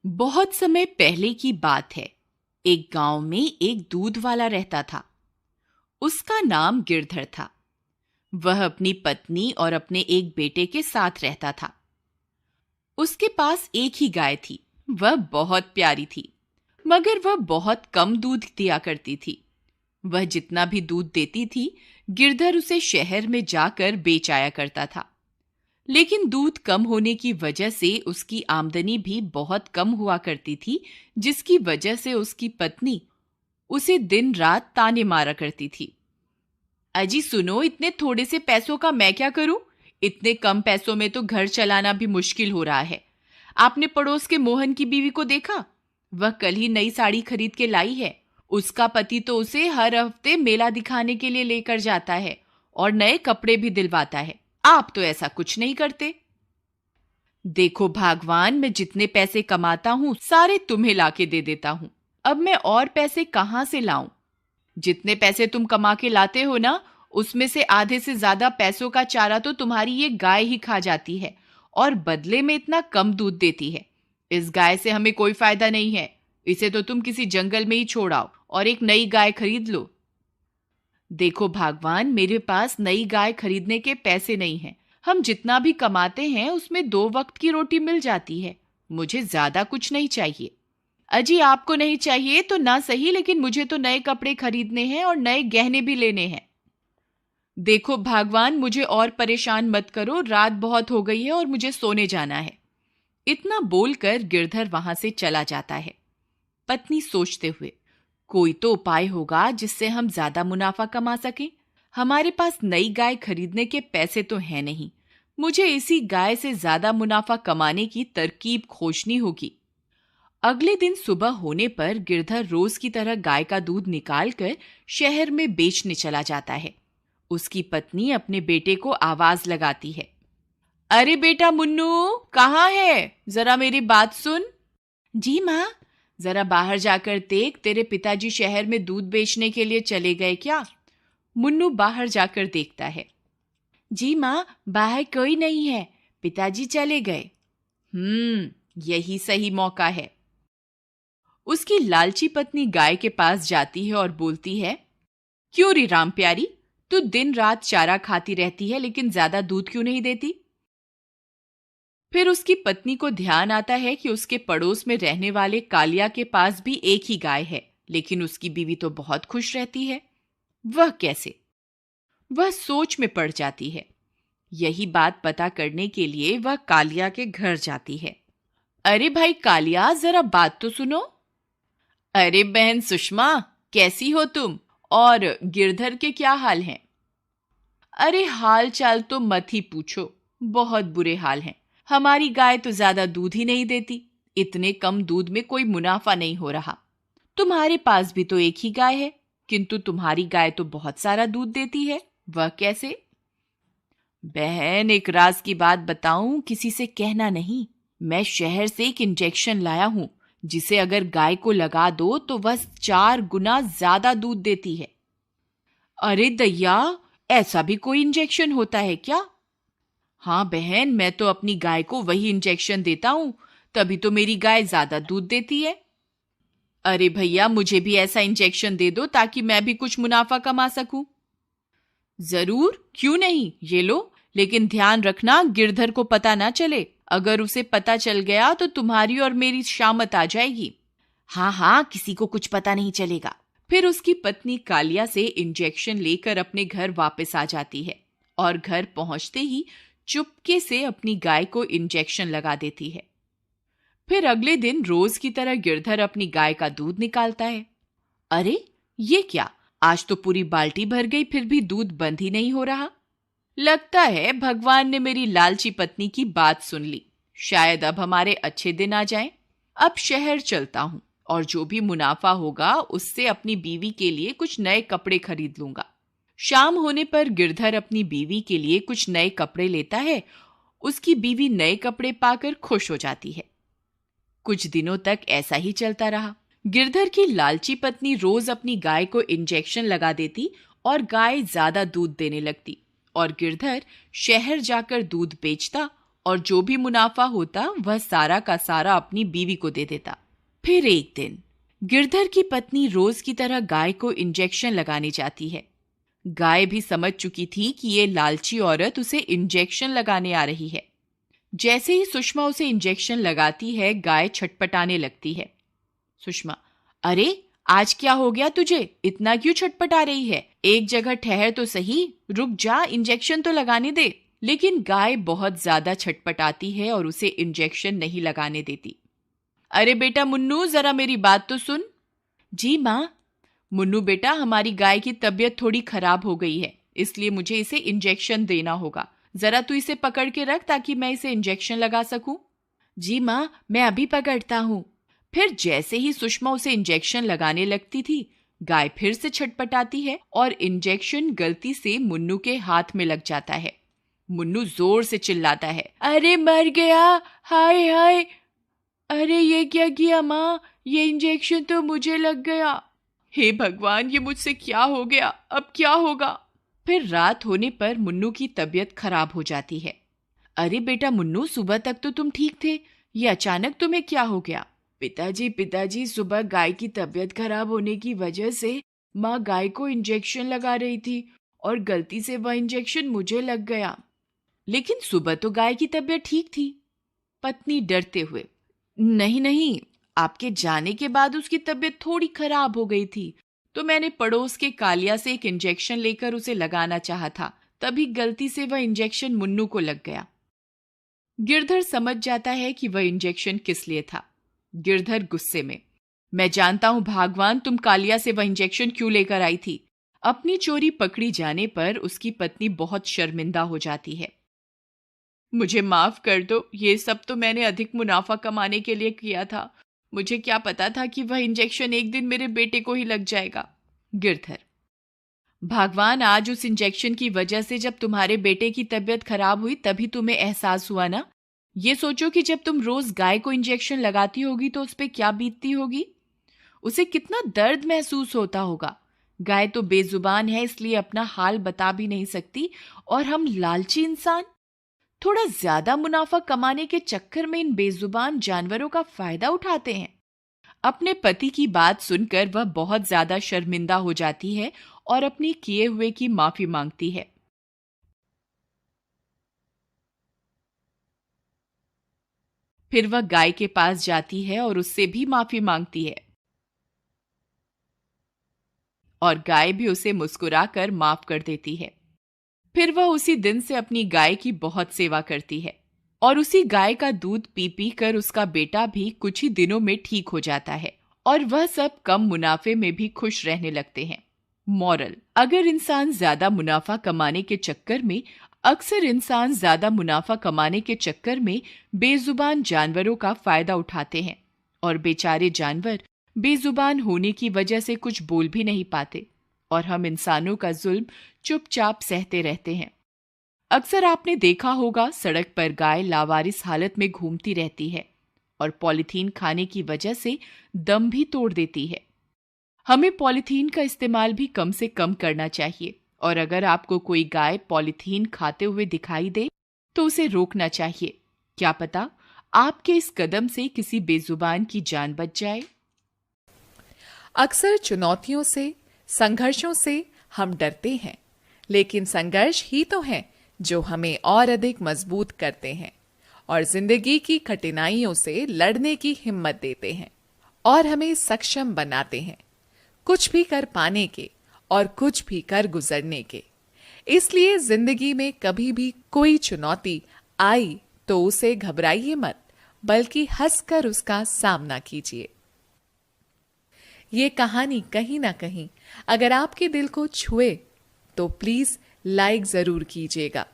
बहुत समय पहले की बात है। एक गांव में एक दूध वाला रहता था। उसका नाम गिरधर था। वह अपनी पत्नी और अपने एक बेटे के साथ रहता था। उसके पास एक ही गाय थी। वह बहुत प्यारी थी, मगर वह बहुत कम दूध दिया करती थी। वह जितना भी दूध देती थी, गिरधर उसे शहर में जाकर बेच आया करता था। लेकिन दूध कम होने की वजह से उसकी आमदनी भी बहुत कम हुआ करती थी, जिसकी वजह से उसकी पत्नी उसे दिन रात ताने मारा करती थी। अजी सुनो, इतने थोड़े से पैसों का मैं क्या करूं? इतने कम पैसों में तो घर चलाना भी मुश्किल हो रहा है। आपने पड़ोस के मोहन की बीवी को देखा? वह कल ही नई साड़ी खरीद के लाई है। उसका पति तो उसे हर हफ्ते मेला दिखाने के लिए लेकर जाता है और नए कपड़े भी दिलवाता है। आप तो ऐसा कुछ नहीं करते। देखो भगवान, मैं जितने पैसे कमाता हूँ सारे तुम्हें लाके दे देता हूँ। अब मैं और पैसे कहाँ से लाऊं? जितने पैसे तुम कमा के लाते हो ना, उसमें से आधे से ज्यादा पैसों का चारा तो तुम्हारी ये गाय ही खा जाती है और बदले में इतना कम दूध देती है। इस गाय से हमें कोई फायदा नहीं है। इसे तो तुम किसी जंगल में ही छोड़ आओ और एक नई गाय खरीद लो। देखो भगवान, मेरे पास नई गाय खरीदने के पैसे नहीं हैं। हम जितना भी कमाते हैं उसमें 2 वक्त की रोटी मिल जाती है। मुझे ज्यादा कुछ नहीं चाहिए। अजी आपको नहीं चाहिए तो ना सही, लेकिन मुझे तो नए कपड़े खरीदने हैं और नए गहने भी लेने हैं। देखो भगवान, मुझे और परेशान मत करो। रात बहुत हो गई है और मुझे सोने जाना है। इतना बोलकर गिरधर वहां से चला जाता है। पत्नी सोचते हुए, कोई तो उपाय होगा जिससे हम ज्यादा मुनाफा कमा सकें। हमारे पास नई गाय खरीदने के पैसे तो हैं नहीं। मुझे इसी गाय से ज्यादा मुनाफा कमाने की तरकीब खोजनी होगी। अगले दिन सुबह होने पर गिरधर रोज की तरह गाय का दूध निकालकर शहर में बेचने चला जाता है। उसकी पत्नी अपने बेटे को आवाज लगाती है, अरे बेटा मुन्नू, कहाँ है? जरा मेरी बात सुन। जी माँ। जरा बाहर जाकर देख, तेरे पिताजी शहर में दूध बेचने के लिए चले गए क्या? मुन्नू बाहर जाकर देखता है। जी माँ, बाहर कोई नहीं है, पिताजी चले गए। यही सही मौका है। उसकी लालची पत्नी गाय के पास जाती है और बोलती है, क्यों री राम प्यारी, तू दिन रात चारा खाती रहती है लेकिन ज्यादा दूध क्यों नहीं देती? फिर उसकी पत्नी को ध्यान आता है कि उसके पड़ोस में रहने वाले कालिया के पास भी एक ही गाय है, लेकिन उसकी बीवी तो बहुत खुश रहती है। वह कैसे? वह सोच में पड़ जाती है। यही बात पता करने के लिए वह कालिया के घर जाती है। अरे भाई कालिया, जरा बात तो सुनो। अरे बहन सुषमा, कैसी हो तुम? और गिरधर के क्या हाल हैं? अरे हाल चाल तो मत ही पूछो, बहुत बुरे हाल हैं। हमारी गाय तो ज्यादा दूध ही नहीं देती। इतने कम दूध में कोई मुनाफा नहीं हो रहा। तुम्हारे पास भी तो एक ही गाय है, किंतु तुम्हारी गाय तो बहुत सारा दूध देती है। वह कैसे? बहन, एक राज की बात बताऊं, किसी से कहना नहीं। मैं शहर से एक इंजेक्शन लाया हूं, जिसे अगर गाय को लगा दो तो वह 4 गुना ज्यादा दूध देती है। अरे दैया, ऐसा भी कोई इंजेक्शन होता है क्या? हाँ बहन, मैं तो अपनी गाय को वही इंजेक्शन देता हूं, तभी तो मेरी गाय ज्यादा दूध देती है। अरे भैया, मुझे भी ऐसा इंजेक्शन दे दो ताकि मैं भी कुछ मुनाफा कमा सकूं। जरूर, क्यों नहीं, ये लो। लेकिन ध्यान रखना, गिरधर को पता ना चले। अगर उसे पता चल गया तो तुम्हारी और मेरी शामत आ जाएगी। हाँ हाँ, किसी को कुछ पता नहीं चलेगा। फिर उसकी पत्नी कालिया से इंजेक्शन लेकर अपने घर वापस आ जाती है और घर पहुंचते ही चुपके से अपनी गाय को इंजेक्शन लगा देती है। फिर अगले दिन रोज की तरह गिरधर अपनी गाय का दूध निकालता है। अरे ये क्या, आज तो पूरी बाल्टी भर गई, फिर भी दूध बंद ही नहीं हो रहा। लगता है भगवान ने मेरी लालची पत्नी की बात सुन ली। शायद अब हमारे अच्छे दिन आ जाएं। अब शहर चलता हूं और जो भी मुनाफा होगा उससे अपनी बीवी के लिए कुछ नए कपड़े खरीद लूंगा। शाम होने पर गिरधर अपनी बीवी के लिए कुछ नए कपड़े लेता है। उसकी बीवी नए कपड़े पाकर खुश हो जाती है। कुछ दिनों तक ऐसा ही चलता रहा। गिरधर की लालची पत्नी रोज अपनी गाय को इंजेक्शन लगा देती और गाय ज्यादा दूध देने लगती और गिरधर शहर जाकर दूध बेचता और जो भी मुनाफा होता वह सारा का सारा अपनी बीवी को दे देता। फिर एक दिन गिरधर की पत्नी रोज की तरह गाय को इंजेक्शन लगाने जाती है। गाय भी समझ चुकी थी कि ये लालची औरत उसे इंजेक्शन लगाने आ रही है। जैसे ही सुषमा उसे इंजेक्शन लगाती है, गाय छटपटाने लगती है। सुषमा, अरे आज क्या हो गया तुझे? इतना क्यों छटपटा रही है? एक जगह ठहर तो सही, रुक जा, इंजेक्शन तो लगाने दे। लेकिन गाय बहुत ज्यादा छटपटाती है और उसे इंजेक्शन नहीं लगाने देती। अरे बेटा मुन्नू, जरा मेरी बात तो सुन। जी माँ। मुन्नू बेटा, हमारी गाय की तबीयत थोड़ी खराब हो गई है, इसलिए मुझे इसे इंजेक्शन देना होगा। जरा तू इसे पकड़ के रख ताकि मैं इसे इंजेक्शन लगा सकूं। जी माँ, मैं अभी पकड़ता हूँ। फिर जैसे ही सुषमा उसे इंजेक्शन लगाने लगती थी, गाय फिर से छटपटाती है और इंजेक्शन गलती से मुन्नू के हाथ में लग जाता है। मुन्नू जोर से चिल्लाता है, अरे मर गया, हाय हाय। अरे ये क्या किया माँ? ये इंजेक्शन तो मुझे लग गया। हे भगवान, ये मुझसे क्या हो गया? अब क्या होगा? फिर रात होने पर मुन्नू की तबीयत खराब हो जाती है। अरे बेटा मुन्नू, सुबह तक तो तुम ठीक थे, ये अचानक तुम्हें क्या हो गया? पिताजी, सुबह गाय की तबीयत खराब होने की वजह से माँ गाय को इंजेक्शन लगा रही थी और गलती से वह इंजेक्शन मुझे लग गया। लेकिन सुबह तो गाय की तबीयत ठीक थी। पत्नी डरते हुए, नहीं नहीं, आपके जाने के बाद उसकी तबीयत थोड़ी खराब हो गई थी, तो मैंने पड़ोस के कालिया से एक इंजेक्शन लेकर उसे लगाना चाहा था, तभी गलती से वह इंजेक्शन मुन्नू को लग गया। गिरधर समझ जाता है कि वह इंजेक्शन किस लिए था। गिरधर गुस्से में, मैं जानता हूं भगवान, तुम कालिया से वह इंजेक्शन क्यों लेकर आई थी। अपनी चोरी पकड़ी जाने पर उसकी पत्नी बहुत शर्मिंदा हो जाती है। मुझे माफ कर दो, ये सब तो मैंने अधिक मुनाफा कमाने के लिए किया था। मुझे क्या पता था कि वह इंजेक्शन एक दिन मेरे बेटे को ही लग जाएगा। गिरधर, भगवान, आज उस इंजेक्शन की वजह से जब तुम्हारे बेटे की तबीयत खराब हुई तभी तुम्हें एहसास हुआ ना। ये सोचो कि जब तुम रोज गाय को इंजेक्शन लगाती होगी तो उस पे क्या बीतती होगी, उसे कितना दर्द महसूस होता होगा। गाय तो बेजुबान है, इसलिए अपना हाल बता भी नहीं सकती, और हम लालची इंसान थोड़ा ज्यादा मुनाफा कमाने के चक्कर में इन बेजुबान जानवरों का फायदा उठाते हैं। अपने पति की बात सुनकर वह बहुत ज्यादा शर्मिंदा हो जाती है और अपने किए हुए की माफी मांगती है। फिर वह गाय के पास जाती है और उससे भी माफी मांगती है, और गाय भी उसे मुस्कुराकर माफ कर देती है। फिर वह उसी दिन से अपनी गाय की बहुत सेवा करती है और उसी गाय का दूध पी पी कर उसका बेटा भी कुछ ही दिनों में ठीक हो जाता है और वह सब कम मुनाफे में भी खुश रहने लगते हैं। मॉरल, अगर इंसान ज्यादा मुनाफा कमाने के चक्कर में अक्सर इंसान ज्यादा मुनाफा कमाने के चक्कर में बेजुबान जानवरों का फायदा उठाते हैं और बेचारे जानवर बेजुबान होने की वजह से कुछ बोल भी नहीं पाते और हम इंसानों का जुल्म चुपचाप सहते रहते हैं। अक्सर आपने देखा होगा, सड़क पर गाय लावारिस हालत में घूमती रहती है और पॉलीथीन खाने की वजह से दम भी तोड़ देती है। हमें पॉलीथीन का इस्तेमाल भी कम से कम करना चाहिए और अगर आपको कोई गाय पॉलीथीन खाते हुए दिखाई दे तो उसे रोकना चाहिए। क्या पता आपके इस कदम से किसी बेजुबान की जान बच जाए। अक्सर चुनौतियों से, संघर्षों से हम डरते हैं, लेकिन संघर्ष ही तो हैं जो हमें और अधिक मजबूत करते हैं और जिंदगी की कठिनाइयों से लड़ने की हिम्मत देते हैं और हमें सक्षम बनाते हैं, कुछ भी कर पाने के और कुछ भी कर गुजरने के। इसलिए जिंदगी में कभी भी कोई चुनौती आई तो उसे घबराइए मत, बल्कि हंसकर उसका सामना कीजिए। ये कहानी कहीं ना कहीं अगर आपके दिल को छुए तो प्लीज लाइक जरूर कीजिएगा